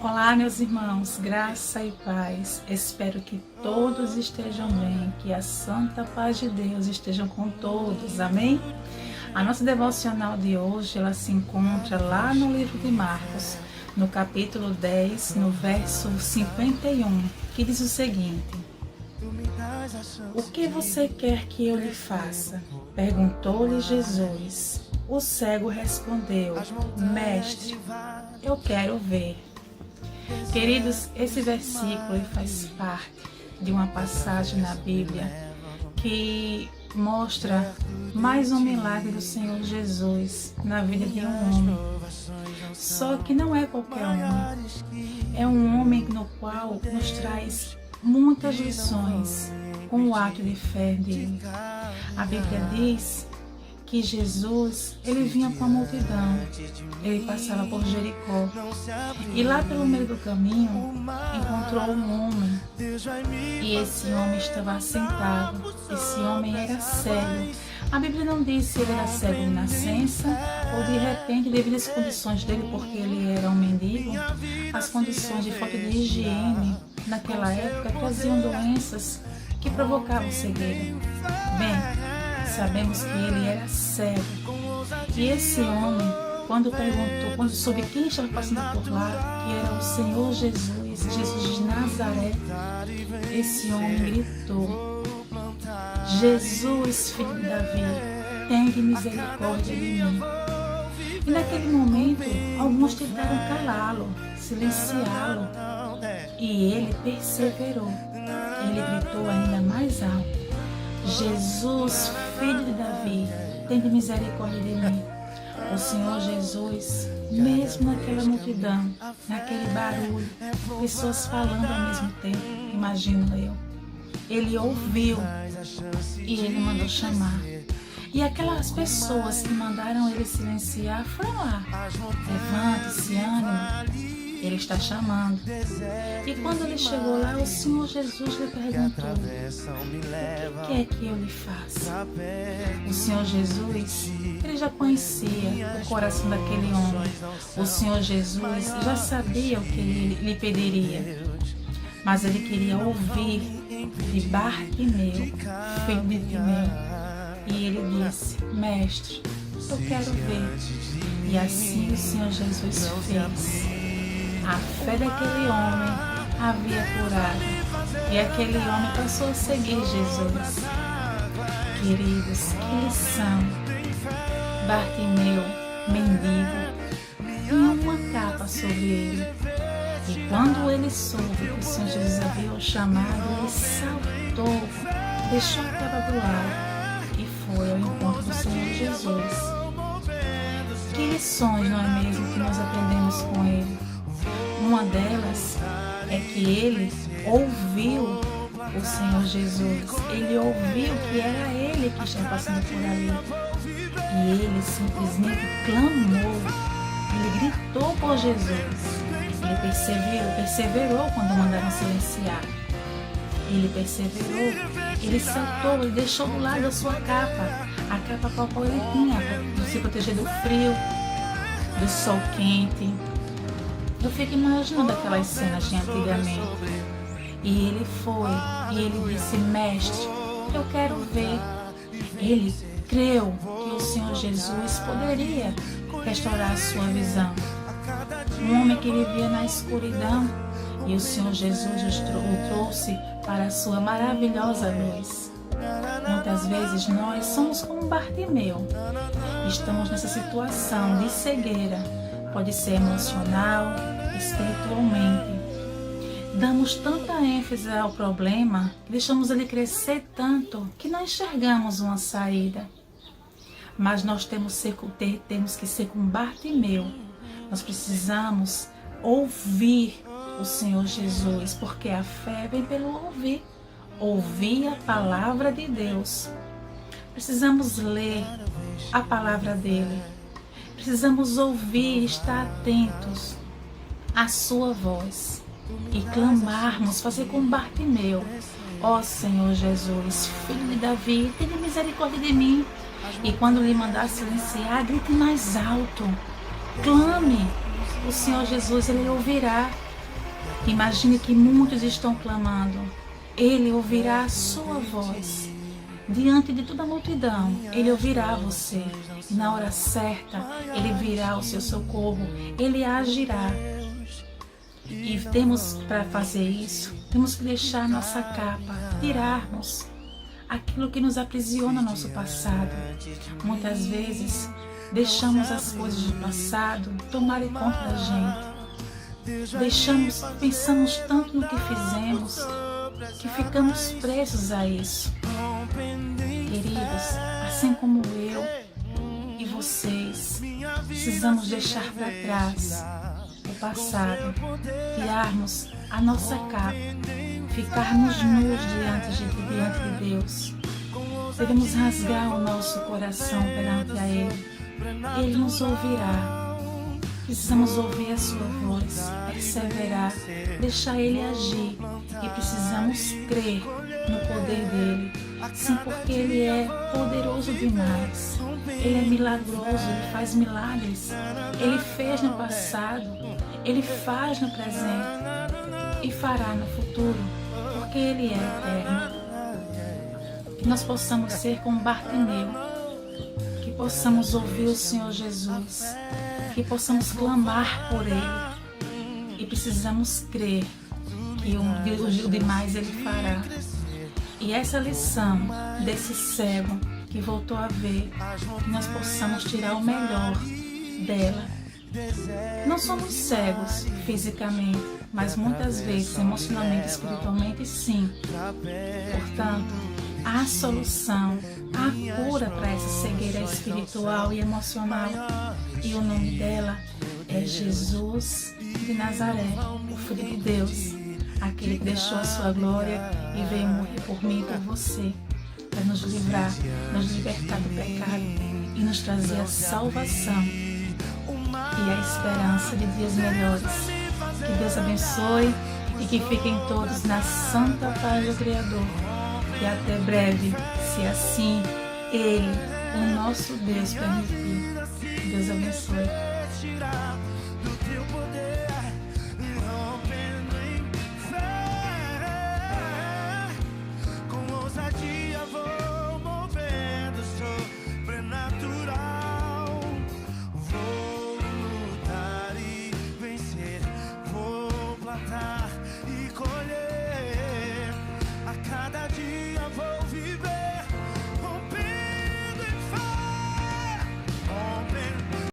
Olá, meus irmãos, graça e paz. Espero que todos estejam bem, que a santa paz de Deus esteja com todos, amém? A nossa devocional de hoje, ela se encontra lá no livro de Marcos, no capítulo 10, no verso 51, que diz o seguinte: O que você quer que eu lhe faça? Perguntou-lhe Jesus. O cego respondeu: Mestre, eu quero ver. Queridos, esse versículo faz parte de uma passagem na Bíblia que mostra mais um milagre do Senhor Jesus na vida de um homem. Só que não é qualquer homem. É um homem no qual nos traz muitas lições com o ato de fé dele. A Bíblia diz que Jesus, ele vinha com a multidão, ele passava por Jericó, e lá pelo meio do caminho, encontrou um homem, e esse homem estava assentado, esse homem era cego. A Bíblia não diz se ele era cego de nascença, ou de repente, devido às condições dele, porque ele era um mendigo, as condições de falta de higiene, naquela época, traziam doenças que provocavam cegueira. Bem, sabemos que ele era cego. E esse homem, quando soube quem estava passando por lá, que era o Senhor Jesus, Jesus de Nazaré, esse homem gritou: Jesus, filho de Davi, tenha misericórdia de mim. E naquele momento, alguns tentaram calá-lo, silenciá-lo. E ele perseverou. Ele gritou ainda mais alto: Jesus, filho de Davi, tenha misericórdia de mim. O Senhor Jesus, mesmo naquela multidão, naquele barulho, pessoas falando ao mesmo tempo, imagino eu, ele ouviu e ele mandou chamar. E aquelas pessoas que mandaram ele silenciar foram lá: levante-se, ânimo. Ele está chamando. E quando ele chegou lá, o Senhor Jesus lhe perguntou: o que é que eu lhe faço? O Senhor Jesus, ele já conhecia o coração daquele homem. O Senhor Jesus já sabia o que ele lhe pediria. Mas ele queria ouvir de Bartimeu, filho de Timeu. E ele disse: Mestre, eu quero ver. E assim o Senhor Jesus fez. A fé daquele homem havia curado, e aquele homem passou a seguir Jesus. Queridos, que lição! Bartimeu, mendigo, tinha uma capa sobre ele, e quando ele soube que o Senhor Jesus havia o chamado, ele saltou, deixou a capa do lado e foi ao encontro do Senhor Jesus. Que lições, não é mesmo, que nós aprendemos com ele? Uma delas é que ele ouviu o Senhor Jesus, ele ouviu que era ele que estava passando por ali, e ele simplesmente clamou, ele gritou por Jesus, ele perseverou quando mandaram silenciar, ele perseverou, ele saltou, ele deixou do lado a sua capa, a capa com a qual ele tinha para se proteger do frio, do sol quente. Eu fico imaginando aquelas cenas de antigamente. E ele foi, e ele disse: Mestre, eu quero ver. Ele creu que o Senhor Jesus poderia restaurar a sua visão. Um homem que vivia na escuridão, e o Senhor Jesus o trouxe para a sua maravilhosa luz. Muitas vezes nós somos como Bartimeu. Estamos nessa situação de cegueira. Pode ser emocional, espiritualmente. Damos tanta ênfase ao problema, que deixamos ele crescer tanto, que não enxergamos uma saída. Mas nós temos que ser como Bartimeu. Nós precisamos ouvir o Senhor Jesus, porque a fé vem pelo ouvir. Ouvir a palavra de Deus. Precisamos ler a palavra dele. Precisamos ouvir e estar atentos à sua voz e clamarmos, fazer como Bartimeu: ó Senhor Jesus, filho de Davi, tenha misericórdia de mim. E quando lhe mandar silenciar, grite mais alto, clame. O Senhor Jesus, ele ouvirá. Imagine que muitos estão clamando. Ele ouvirá a sua voz. Diante de toda a multidão, Ele ouvirá você. E na hora certa, Ele virá ao seu socorro. Ele agirá. E temos, para fazer isso, temos que deixar nossa capa, tirarmos aquilo que nos aprisiona no nosso passado. Muitas vezes, deixamos as coisas do passado tomarem conta da gente. Pensamos tanto no que fizemos, que ficamos presos a isso. Queridos, assim como eu e vocês, precisamos deixar para trás o passado, tirarmos a nossa capa, ficarmos nus diante de Deus. Devemos rasgar o nosso coração perante a Ele. Ele nos ouvirá. Precisamos ouvir a sua voz, perseverar, deixar Ele agir. E precisamos crer no poder dEle. Sim, porque Ele é poderoso demais. Ele é milagroso, Ele faz milagres. Ele fez no passado, Ele faz no presente e fará no futuro, porque Ele é eterno. Que nós possamos ser como Bartimeu, que possamos ouvir o Senhor Jesus, que possamos clamar por Ele e precisamos crer que o demais Ele fará. E essa lição desse cego que voltou a ver, que nós possamos tirar o melhor dela. Não somos cegos fisicamente, mas muitas vezes emocionalmente e espiritualmente sim. Portanto, há solução, há cura para essa cegueira espiritual e emocional. E o nome dela é Jesus de Nazaré, o Filho de Deus, aquele que deixou a sua glória e veio morrer por mim e por você, para nos livrar, nos libertar do pecado e nos trazer a salvação e a esperança de dias melhores. Que Deus abençoe e que fiquem todos na santa paz do Criador. E até breve, se assim Ele, o nosso Deus, permitir. Deus abençoe.